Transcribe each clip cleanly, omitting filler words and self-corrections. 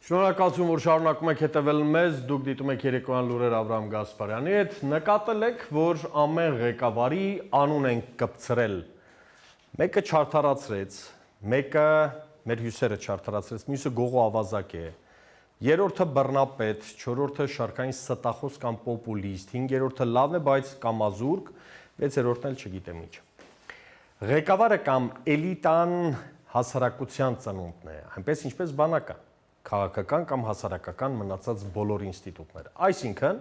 Շնորհակալություն, որ շարունակում եք հետևել մեզ, դուք դիտում եք երեկոյան լուրեր Աբրահամ Գասպարյանի հետ, նկատել եք, որ ամեն ղեկավարի անուն են կպցրել, մեկը չարդարացրեց, մեկը մեր հյուսերը չարդարացրեց, մյուսը գողո ավազակ է, երրորդը բռնապետ, չորրորդը շարքային ստախոս կամ պոպուլիստ, հինգերորդը լավն է, բայց կամազուրկ, վեցերորդն էլ չգիտեմ ինչ։ Ղեկավարը կամ էլիտան հասարակության ծնունդն է, այնպես ինչպես բանակը, քաղաքական կամ հասարակական մնացած բոլոր ինստիտուտները։ Այսինքն,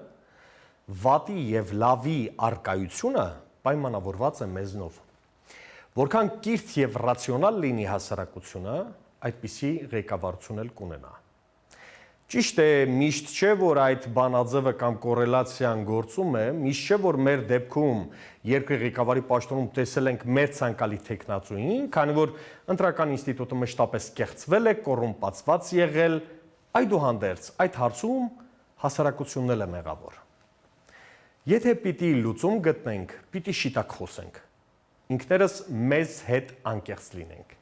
վատի և լավի առկայությունը պայմանավորված է մեզնով։ Որքան կիրթ և ռացիոնալ լինի հասարակությունը, այդպիսի ղեկավարություն էլ կունենա։ Ճիշտ է, միշտ չէ, որ այդ բանաձևը կամ կորելացիան գործում է, միշտ չէ, որ մեր դեպքում երկրի ղեկավարի պաշտոնում տեսել ենք մեր ցանկալի թեկնածուին, քանի որ ընտրական ինստիտուտը մշտապես կեղծվել է, կոռումպացված եղել, այդուհանդերձ այդ հարցում հասարակությունն էլ է մեղավոր։ Եթե պիտի լուծում գտնենք, պիտի շիտակ խոսենք, ինքներս մեզ հետ անկեղծ լինենք։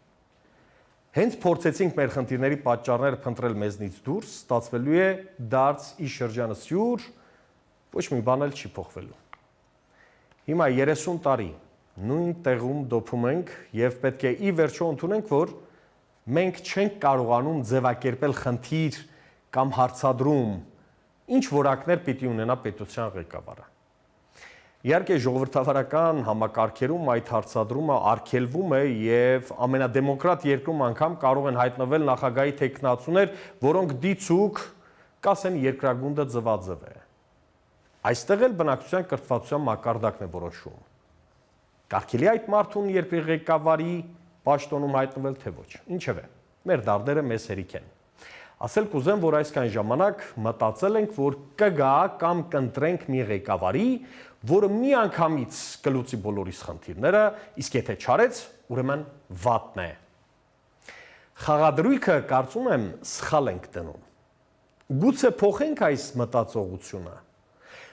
Հենց փորձեցինք մեր խնդիրների պատճառները փնտրել մեզնից դուրս, ստացվելու է դարձ ի շրջանը սյուր, ոչ մի բան էլ չի փոխվելու։ Հիմա 30 տարի նույն տեղում դոփում ենք և պետք է ի վերջո ընդունենք, որ մենք չենք կարողանում ձևակերպել խնդիր կամ հարցադրում, ինչ որակներ պիտի ունենա պետության ղեկավարը։ Իհարկե ժողովրդավարական համակարգերում այդ հարցադրումը արգելվում է և ամենադեմոկրատ երկրում անգամ կարող են հայտնվել նախագահի թեկնածուներ, որոնք դիցուք կասեն երկրագունդը ձվաձև է։ Այստեղ էլ բնակչության կրթվածության մակարդակն է որոշում։ Կարգելի այդ մարդուն երկրի ղեկավարի պաշտոնում հայտնվել, թե ոչ։ Ինչևէ, մեր դարդերը մեզ հերիք են։ Ասել կուզեմ, որ այսքան ժամանակ մտածել ենք, որ կգա կամ կընտրենք մի ղեկավարի, որը մի անգամից կլուծի բոլորիս խնդիրները, իսկ եթե չարեց, ուրեմն վատն է։ Խաղադրույքը, կարծում եմ, սխալ ենք դնում։ Գուցե փոխենք այս մտածողությունը։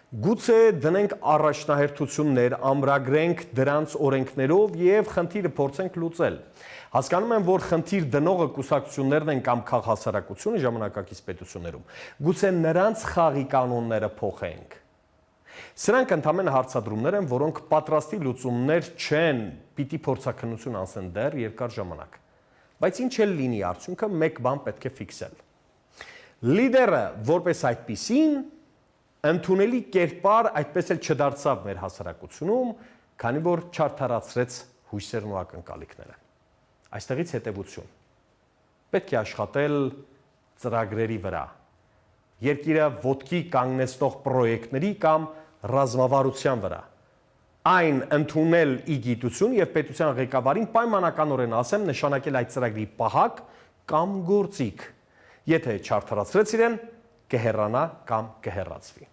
Գուցե դնենք առաջնահերթություններ, ամրագրենք դրանց օրենքներով և խնդիրը փորձենք լուծել։ Հասկանում եմ, որ խնդիր դնողը կուսակցություններն են կամ քաղաքահասարակությունը ժամանակակից պետություններում։ Գուցե նրանց խաղի կանոնները փոխենք։ Սրանք ընդամենը հարցադրումներ են, որոնք պատրաստի լուծումներ չեն, պիտի փորձաքննություն անցնեն դեռ երկար ժամանակ։ Բայց ինչ էլ լինի արդյունքը, մեկ բան պետք է ֆիքսել։ Լիդերը, որպես այդպիսին, ընդունելի կերպար այդպես էլ չդարձավ մեր հասարակությունում, քանի որ չարդարացրեց հույսերն ու ակնկալիքները։ Այստեղից հետևություն։ Պետք է աշխատել ծրագրերի վրա, երկիրը ոտքի կանգնեցնող պրոյեկտների կամ ռազմավարության վրա, այն ընդունել ի գիտություն և պետության ղեկավարին պայմանականորեն ասեմ նշանակել այդ ծրագրի պահակ կամ գործիք, եթե չարդարացրեց իրեն, կհեռանա կամ կհեռացվի։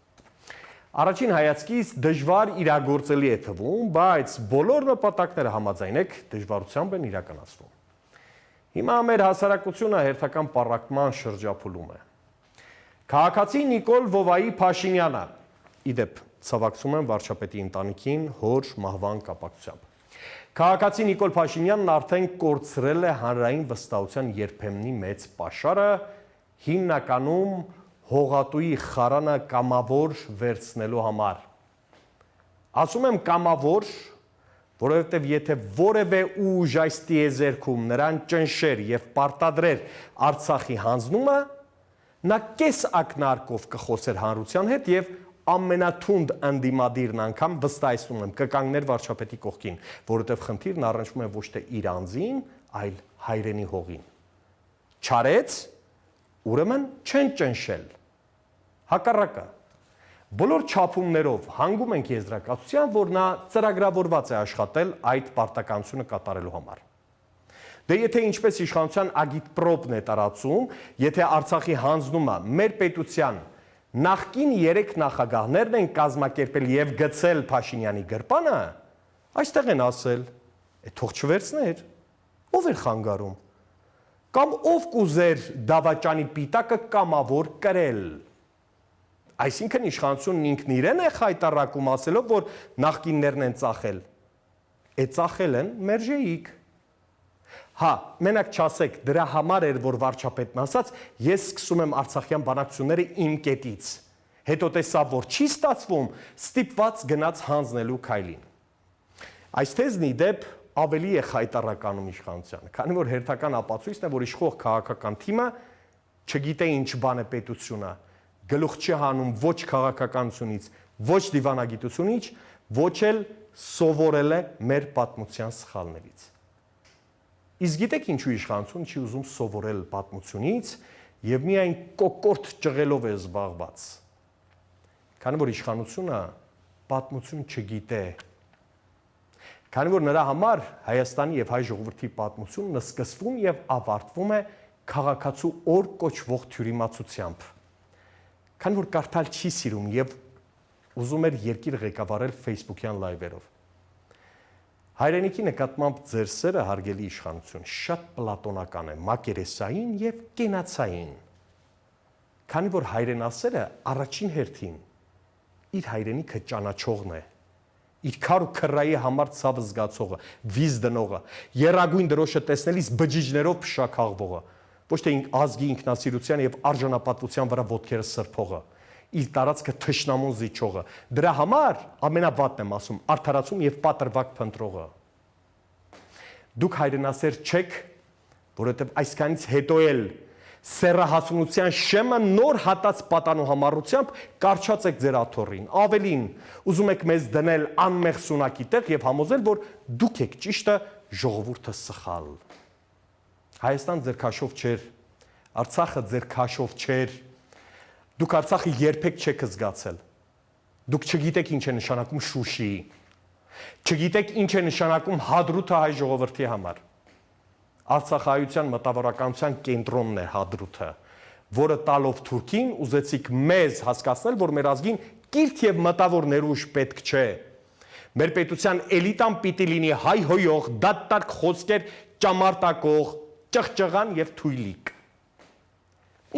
Առաջին հայացքից դժվար իրագործելի է թվում, բայց բոլոր նպատակները համաձայնեք դժվարությամբ են իրականացվում։ Հիմա մեր հասարակությունը հերթական պառակտման շրջափուլում է։ Քաղաքացի Նիկոլ Վովայի Փաշինյանը, իդեպ ցավակցում եմ վարչապետի ընտանիքին հոր մահվան կապակցությամբ։ Քաղաքացի Նիկոլ Փաշինյանն արդեն կորցրել է հանրային վստահության երբեմնի մեծ պաշարը, հիմնականում հողատուի խարանը կամավոր վերցնելու համար։ Ասում եմ կամավոր, որովհետև եթե որևէ ուժ այս տիեզերքում նրան ճնշեր և պարտադրեր Արցախի հանձնումը, նա կես ակնարկով կխոսեր հանրության հետ և ամենաթունդ ընդդիմադիրն անգամ վստահեցնում եմ կկանգներ վարչապետի կողքին, որովհետև խնդիրն առնչվում է ոչ թե իր անձին, այլ հայրենի հողին։ Չարեց, ուրեմն չեն ճնշել։ Հակառակը, բոլոր չափումներով հանգում ենք եզրակացության, որ նա ծրագրավորված է աշխատել այդ պարտականությունը կատարելու համար։ Դե եթե ինչպես իշխանության ագիտպրոպն է տարածում, եթե Արցախի հանձնումը մեր պետության նախկին 3 նախագահներն են կազմակերպել և գցել Փաշինյանի գրպանը, այստեղ են ասել, թող չվերցներ, ով էր խանգարում, կամ ով կուզեր դավաճանի պիտակը կամավոր կրել։ Այսինքն իշխանությունն ինքն իրեն է խայտառակում ասելով, որ նախկիններն են ծախել։ Է ծախել են մերժեիք։ Հա, մենակ չասեք, դրա համար էր, որ վարչապետն ասաց, ես սկսում եմ Արցախյան բանակցությունները իմ կետից։ Հետո տեսավ, որ չի ստացվում, ստիպված գնաց հանձնելու քայլին։ Այս թեզն ի դեպ ավելի է խայտառականում իշխանությանը, քանի որ հերթական ապացույցն է, որ իշխող քաղաքական թիմը չգիտե ինչ բան է պետությունը, գլուխ չի հանում ոչ քաղաքականությունից, ոչ դիվանագիտությունից, ոչ էլ սովորել է մեր պատմության սխալներից։ Իսկ գիտեք ինչու իշխանությունը չի ուզում սովորել պատմությունից եւ միայն կոկորտ ճղելով է զբաղված։ Քանի որ իշխանությունը պատմություն չգիտե։ Քանի որ նրա համար Հայաստանի եւ հայ ժողովրդի պատմությունն սկսվում եւ ավարտվում է քաղաքացու օր կոչվող թյուրիմացությամբ։ Քանի որ կարդալ չի սիրում եւ ուզում էր երկիր ղեկավարել Facebook-յան լայվերով։ Հայրենիքի նկատմամբ ձեր սերը, հարգելի իշխանություն, շատ պլատոնական է, մակերեսային եւ կենացային։ Քանի որ հայրենասերը առաջին հերթին իր հայրենիքը ճանաչողն է, իր քար ու քրայի համար ցավ զգացողը, վիզ դնողը, երագույն դրոշը տեսնելիս բջիջներով փշաքաղվողը, ոչ թե ազգի ինքնասիրության եւ արժանապատվության վրա ոտքերը սրբողը, իր տարածքը թշնամուն զիջողը։ Դրա համար ամենավատն եմ ասում, արդարացում եւ պատրվակ փնտրողը։ Դուք հայրենասեր չեք, որովհետեւ այսքանից հետո էլ սեռահասունության շեմը նոր հատած պատանու համառությամբ կարճած եք ձեր աթոռին։ Ավելին, ուզում եք մեզ դնել անմեղ սունակի տեղ եւ համոզել, որ դուք եք ճիշտը, ժողովուրդը սխալ։ Հայաստան ձեր քաշով չէր, Արցախը ձեր քաշով չէր։ Դուք Արցախը երբեք չեք զգացել։ Դուք չգիտեք ինչ է նշանակում Շուշի։ Չգիտեք ինչ է նշանակում Հադրութը հայ ժողովրդի համար։ Արցախայության մտավորականության կենտրոնն է Հադրութը, որը տալով Թուրքին ուզեցիք մեզ հասկացնել, որ մեր ազգին կիրթ եւ մտավոր ներուժ պետք չէ։ Մեր պետության էլիտան պիտի լինի հայհոյող, դատարկ խոսքեր, ճամարտակող, ճղճղան եւ թույլիկ։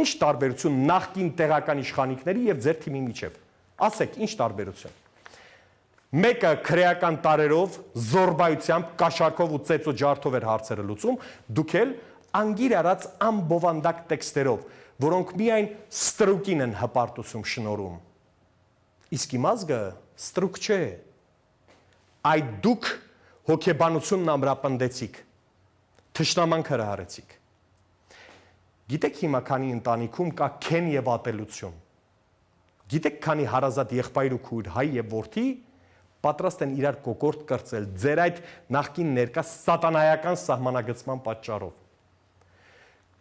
Ինչ տարբերություն նախկին տեղական իշխանիկների եւ ձեր թիմի միջև։ Ասեք, ինչ տարբերություն։ Մեկը քրեական տարերով, զորբայությամբ, կաշառքով ու ծեծո ջարդով էր հարցերը լուծում, դուք էլ անգիր արած ամբովանդակ տեքստերով, որոնք միայն ստրուկին են հպարտություն շնորհում։ Իսկ իմ ազգը ստրուկ չէ։ Այդ դուք հոգեբանությունն ամրապնդեցիք, թշնամանք հրահարեցիք։ Գիտեք հիմա քանի ընտանիքում կա քեն եւ ատելություն։ Գիտեք քանի հարազատ եղբայր ու քույր, հայ եւ որդի պատրաստ են իրար կոկորտ կրծել ձեր այդ նախկին ներկա սատանայական սահմանագծման պատճառով։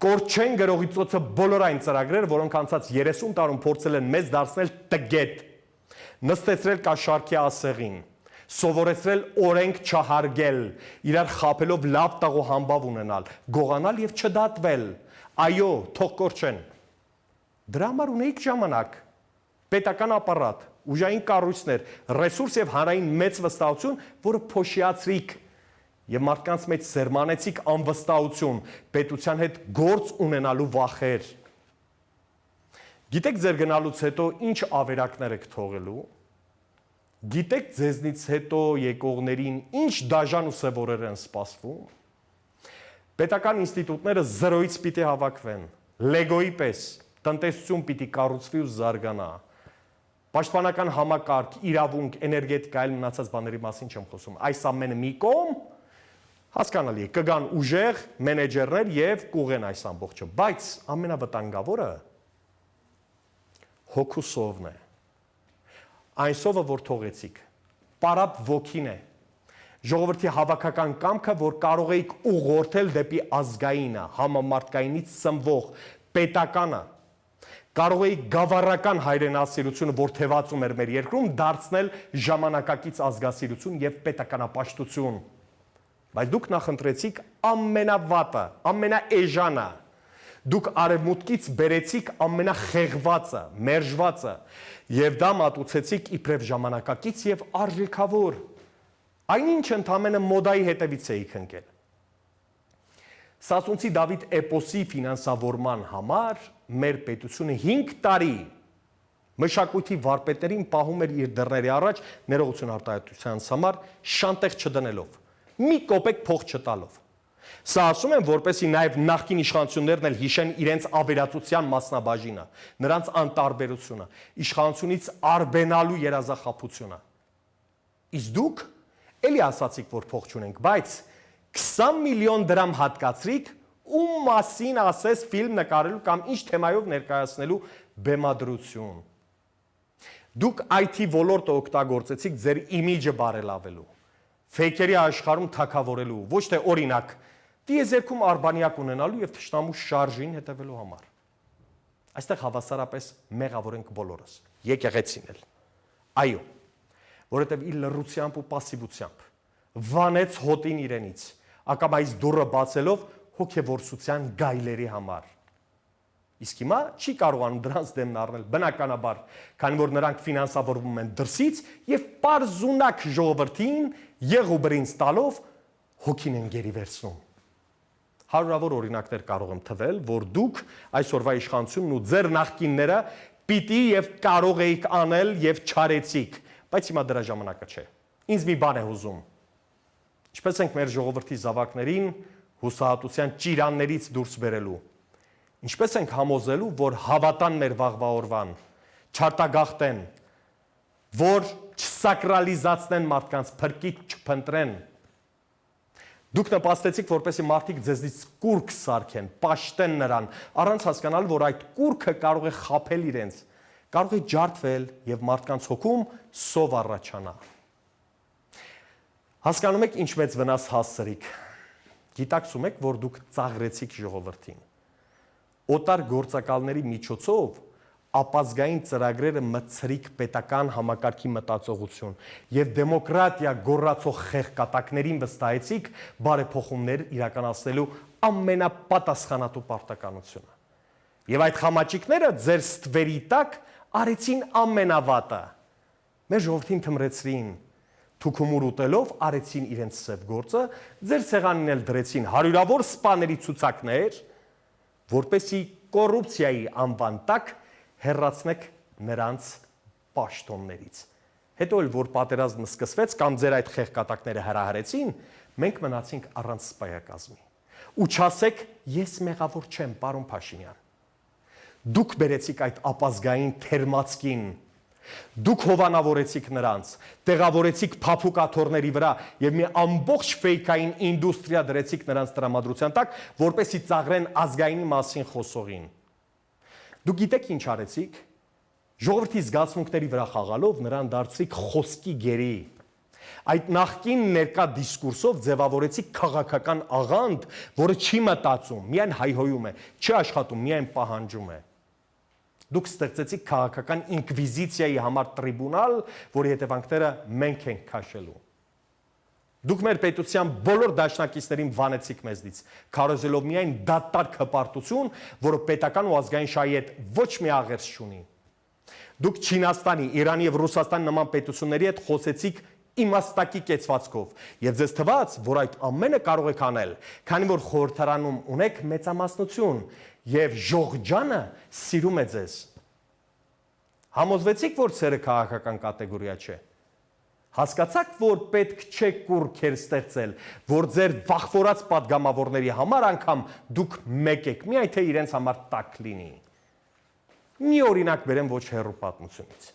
Կորչեն գրողի ծոցը բոլոր այն ծրագրերը, որոնք անցած 30 տարում փորձել են մեզ դարձնել տգետ, նստեցրել կաշառքի ասեղին, սովորեցրել օրենք չհարգել, իրար խաբելով լավ տաղ ու համբավ ունենալ, գողանալ եւ չդատվել։ Այո, թող կորչեն։ Դրա համար ունեիք ժամանակ, պետական ապարատ, ուժային կառույցներ, ռեսուրս եւ հանրային մեծ վստահություն, որը փոշիացրիք եւ մարդկանց մեջ սերմանեցիք անվստահություն, պետության հետ գործ ունենալու վախեր։ Գիտեք ձեր գնալուց հետո ինչ ավերակներ եք թողելու։ Գիտեք ձեզնից հետո եկողներին ինչ դաժան ու սևորեր են սպասվում։ Պետական ինստիտուտները 0-ից պիտի հավաքվեն, լեգոյի պես, տնտեսություն պիտի կառուցվի ու զարգանա։ Պաշտպանական համակարգ, իրավունք, էներգետիկա, այլ մնացած բաների մասին չեմ խոսում։ Այս ամենը մի կողմ, հասկանալի է, կգան ուժեղ մենեջերներ եւ կուղեն այս ամբողջը, բայց ամենավտանգավորը հոգու սովն է։ Այն սովը, որ թողեցիք, պարապ ոգին է։ Ժողովրդի հավաքական կամքը, որ կարող էիք ուղղորդել դեպի ազգայինը, համամարտկայինից սնվող, պետականը, կարող էիք գավառական հայրենասիրությունը, որ թևածում էր մեր երկրում, դարձնել ժամանակակից ազգասիրություն եւ պետականապաշտություն։ Բայց դուք նախընտրեցիք ամենավատը, ամենաէժանը։ Դուք արևմուտքից բերեցիք ամենախեղվածը, մերժվածը եւ դա մատուցեցիք իբրև ժամանակակից եւ արժեքավոր։ Այնինչ ընդամենը մոդայի հետևից էիք ընկել։ Սասունցի Դավիթ էպոսի ֆինանսավորման համար մեր պետությունը 5 տարի մշակույթի վարպետներին պահում էր իր դռների առաջ ներողություն արտահայտության համար շանտեղ չդնելով, մի կոպեկ փող չտալով։ Սա ասում եմ, որպեսզի նաև նախկին իշխանություններն էլ հիշեն իրենց ավերածության մասնաբաժինը, նրանց անտարբերությունը, իշխանությունից արբենալու երազախաբությունը։ Իսկ դուք էլի ասացիք, որ փող չունենք, բայց 20 միլիոն դրամ հատկացրիք, ում մասին ասես ֆիլմ նկարելու կամ ինչ թեմայով ներկայացնելու բեմադրություն։ Դուք IT ոլորտը օգտագործեցիք ձեր իմիջը բարելավելու, ֆեյքերի աշխարհում թագավորելու, ոչ թե օրինակ տիեզերքում արբանյակ ունենալու եւ թշնամու շարժին հետևելու համար։ Այստեղ հավասարապես մեղավոր ենք բոլորս, եկեղեցին էլ։ Այո, որովհետեւ իր լռությամբ ու пассивությամբ վանեց հոտին իրենից, ակամայից դուռը բացելով հոգեվորսության գայլերի համար։ Իսկ հիմա չի կարողանում դրանց դեմն առնել, բնականաբար, քանի որ նրանք ֆինանսավորվում են դրսից եւ պարզունակ ժողովրդին եղուբրինց տալով հոգին են գերի վերցնում։ Հարյուրավոր օրինակներ կարող եմ թվել, որ դուք այսօրվա իշխանությունն ու ձեր նախկինները պիտի եւ կարող էիք անել եւ չարեցիք, բայց հիմա դրա ժամանակը չէ։ Ինձ մի բան է հուզում։ Ինչպես ենք մեր ժողովրդի զավակներին հուսահատության ճիրաններից դուրս բերելու։ Ինչպես ենք համոզելու, որ հավատան մեր վաղվա օրվան, չարտագաղթեն, որ չսակրալիզացնեն մարդկանց, փրկիչ չփնտրեն։ Դուք նպաստեցիք, որպեսզի մարդիկ ձեզնից կուրք սարքեն, պաշտեն նրան, առանց հասկանալ, որ այդ կուրքը կարող է խաբել իրենց, կարող է ջարդվել եւ մարդկանց հոգում սով առաջանա։ Հասկանում եք, ինչ մեծ վնաս հասցրիք։ Գիտակցում եք, որ դուք ծաղրեցիք ժողովրդին։ Օտար գործակալների միջոցով ապազգային ծրագրերը մցրիկ պետական համակարգի մտածողություն եւ դեմոկրատիա գոռացող խեղկատակներին վստահեցիք բարեփոխումներ իրականացնելու ամենապատասխանատու պարտականությունը։ Եվ այդ խամաճիկները ձեր ստվերի տակ արեցին ամենավատը։ Մեր ժողովրդին թմրեցրին, թուքումուր ուտելով արեցին իրենց սև գործը, ձեր սեղանին էլ դրեցին հարյուրավոր սպաների ցուցակներ, որպեսի կոռուպցիայի անվան տակ հեռացնեք նրանց պաշտոններից։ Հետո էլ որ պատերազմը սկսվեց կամ ձեր այդ խեղկատակները հրահրեցին, մենք մնացինք առանց սպայակազմի։ Ու չասեք, ես մեղավոր չեմ, պարոն Փաշինյան։ Դուք բերեցիք այդ ապազգային թերմացկին, դուք հովանավորեցիք նրանց, տեղավորեցիք փափուկաթոռների վրա եւ մի ամբողջ ֆեյքային ինդուստրիա դրեցիք նրանց տրամադրության տակ, որպեսզի ծաղրեն ազգայինի մասին խոսողին։ Դուք գիտեք ինչ արեցիք։ Ժողովրդի զգացմունքների վրա խաղալով նրան դարձրիք խոսքի գերի։ Այդ նախկին ներկա դիսկուրսով ձևավորեցիք քաղաքական աղանդ, որը չի մտածում, միայն հայհոյում է, չի աշխատում, միայն պահանջում է։ Դուք ստեղծեցիք քաղաքական ինկվիզիցիայի համար տրիբունալ, որի հետևանքները մենք ենք քաշելու։ Դուք մեր պետության բոլոր դաշնակիցներին վանեցիք մեզնից, քարոզելով միայն դատարկ հպարտություն, որը պետական ու ազգային շահի հետ ոչ մի աղերս չունի։ Դուք Չինաստանի, Իրանի եւ Ռուսաստանի նման պետությունների հետ խոսեցիք իմաստակի կեցվածքով, եւ ձեզ թվաց, որ այդ ամենը կարող եք անել, քանի որ խորհրդարանում ունեք մեծամասնություն եւ ժողջանը սիրում է ձեզ։ Համոզվեցիք, որ սերը քաղաքական կատեգորիա չէ։ Հասկացաք, որ պետք չէ կուրքեր ստեղծել, որ ձեր վախվորած պատգամավորների համար անգամ դուք մեկ եք, միայն թե իրենց համար տաք լինի։ Մի օրինակ բերեմ ոչ հեռու պատմությունից։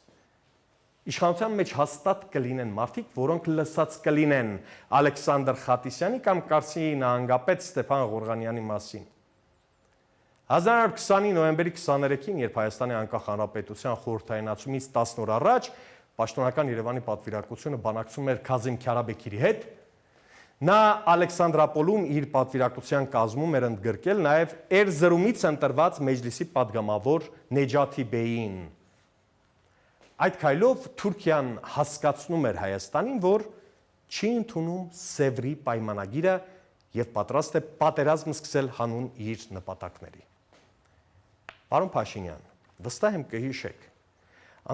Իշխանության մեջ հաստատ կլինեն մարդիկ, որոնք լսած կլինեն Ալեքսանդր Խատիսյանի կամ Կարսիի նահանգապետ Ստեփան Ղորղանյանի մասին։ 1920-ի նոյեմբերի 23-ին, երբ Հայաստանի անկախ հանրապետության խորհրդայնացումից 10 օր առաջ պաշտոնական Երևանի պատվիրակությունը բանակցում էր Քազիմ Քարաբեկիրի հետ, նա Ալեքսանդրապոլում իր պատվիրակության կազմում էր ընդգրկել նաև Էրզրումից ընտրված մեջլիսի պատգամավոր Նեջաթի Բեյին։ Այդ քայլով Թուրքիան հասկացնում էր Հայաստանին, որ չի ընդունում Սևրի պայմանագիրը եւ պատրաստ է պատերազմ սկսել հանուն իր նպատակների։ Պարոն Փաշինյան, վստահ եմ կհիշեք,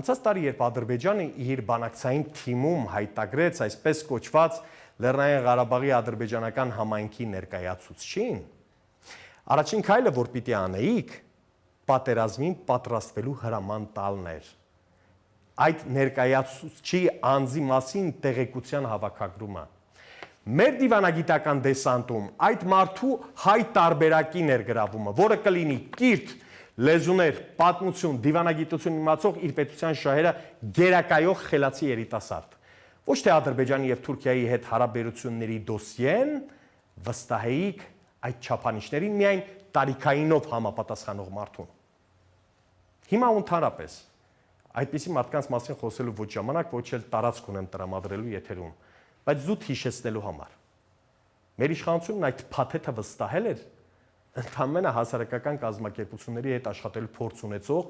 անցած տարի, երբ Ադրբեջանը իր բանակցային թիմում հայտագրեց այսպես կոչված Լեռնային Ղարաբաղի ադրբեջանական համայնքի ներկայացուցչին, առաջին քայլը, որ պիտի անեիք, պատերազմին պատրաստվելու հրաման տալն էր։ Այդ ներկայացուցչի անձի մասին տեղեկության հավաքագրումը։ մեր դիվանագիտական դեսանտում այդ մարդու հայ տարբերակի ներգրավումը, որը կլինի կիրթ, լեզուներ, պատմություն, դիվանագիտություն իմացող իր պետության շահերը գերակայող խելացի երիտասարդ։ Ոչ թե Ադրբեջանի եւ Թուրքիայի հետ հարաբերությունների դոսիեն վստահեիք այդ չափանիշներին միայն տարիքայինով համապատասխանող մարդուն։ Հիմա ընդհանրապես այդպիսի մարդկանց մասին խոսելու ոչ ժամանակ, ոչ էլ տարածք ունեմ տրամադրելու եթերում, բայց զուտ հիշեցնելու համար։ Մեր իշխանությունն այդ փաթեթը վստահել էր ընդհանրապես հասարակական կազմակերպությունների հետ աշխատելու փորձ ունեցող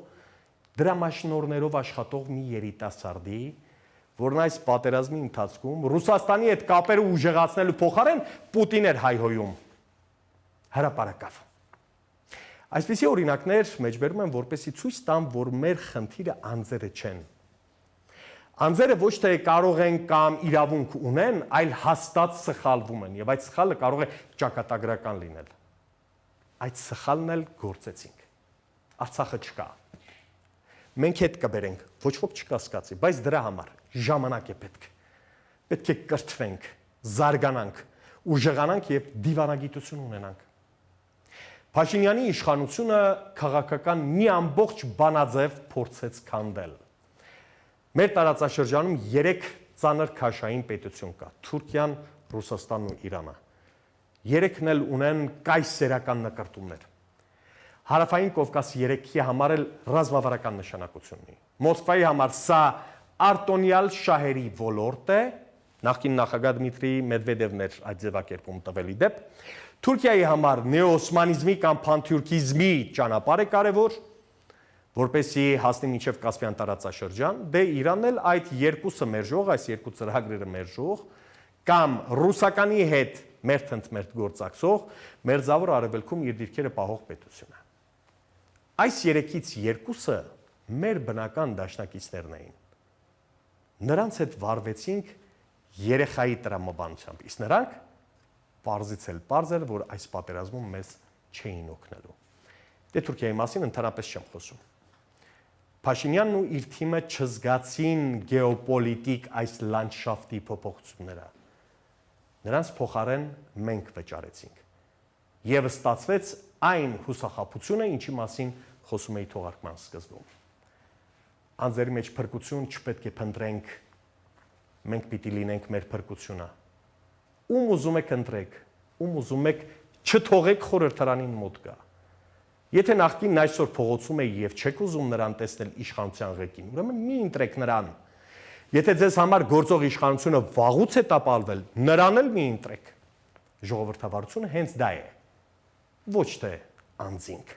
դրամաշնորներով աշխատող մի երիտասարդի, որն այս պատերազմի ընթացքում Ռուսաստանի հետ կապերը ուժեղացնելու փոխարեն Պուտին էր հայհոյում հրապարակավ։ Այսպիսի օրինակներ մեջբերում են, որպեսզի ցույց տան, որ մեր խնդիրը անձերը չեն։ Անձերը ոչ թե կարող են կամ իրավունք ունեն, այլ հաստատ սխալվում են, եւ այդ սխալը կարող է ճակատագրական լինել։ Այդ սխալն էլ գործեցինք։ Արցախը չկա։ Մենք հետ կբերենք, ոչ ոք չկասկածի, բայց դրա համար ժամանակ է պետք։ Պետք է կրթվենք, զարգանանք, ուժեղանանք եւ դիվանագիտություն ունենանք։ Փաշինյանի իշխանությունը քաղաքական մի ամբողջ բանաձև փորձեց քանդել։ Մեր տարածաշրջանում 3 ծանր քաշային պետություն կա՝ Թուրքիան, Ռուսաստանն ու Իրանը։ 3-ն էլ ունեն կայսերական նկրտումներ։ Հարավային Կովկասի 3-ի համար էլ ռազմավարական նշանակություն ունի։ Մոսկվայի համար սա արտոնյալ շահերի ոլորտ է, նախկին նախագահ Դմիտրի Մեդվեդևն էր այդ ձևակերպում տվելի դեպ։ Թուրքիայի համար նեոօսմանիզմի կամ փանթյուրքիզմի ճանապարհ է կարևոր, որպեսզի հասնի մինչև Կասպիան տարածաշրջան, դե Իրանն էլ այդ երկուսը մերժող, այս երկու ծրագրերը մերժող կամ ռուսականի հետ մերթ-ընդ-մերթ գործակցող մերձավոր արևելքում իր դիրքերը պահող պետություն է։ Այս 3-ից 2-ը մեր բնական դաշնակիցներն էին։ Նրանց հետ վարվեցինք երեխայի տրամաբանությամբ, իսկ նրանք պարզից էլ պարզ էր, որ այս պատերազմում մեզ չէին օգնելու։ Դե Թուրքիայի մասին ընդհանրապես չեմ խոսում։ Փաշինյանն ու իր թիմը չզգացին գեոպոլիտիկ այս լանդշաֆտի փոփոխությունները։ Նրանց փոխարեն մենք վճարեցինք։ Եվ ստացվեց այն հուսախաբությունը, ինչի մասին խոսում էի թողարկման սկզբում։ Անձերի մեջ փրկություն չպետք է փնտրենք, մենք պիտի լինենք մեր փրկությունը։ Ում ուզում եք ընտրեք, ում ուզում եք չթողեք խորհրդարանին մոտ գա։ Եթե նախկինն այսօր փողոցում է եւ չեք ուզում նրան տեսնել իշխանության ղեկին, ուրեմն մի ընտրեք նրան։ Եթե ձեզ համար գործող իշխանությունը վաղուց է տապալվել, նրան էլ մի ընտրեք։ Ժողովրդավարությունը հենց դա է, ոչ թե անձինք։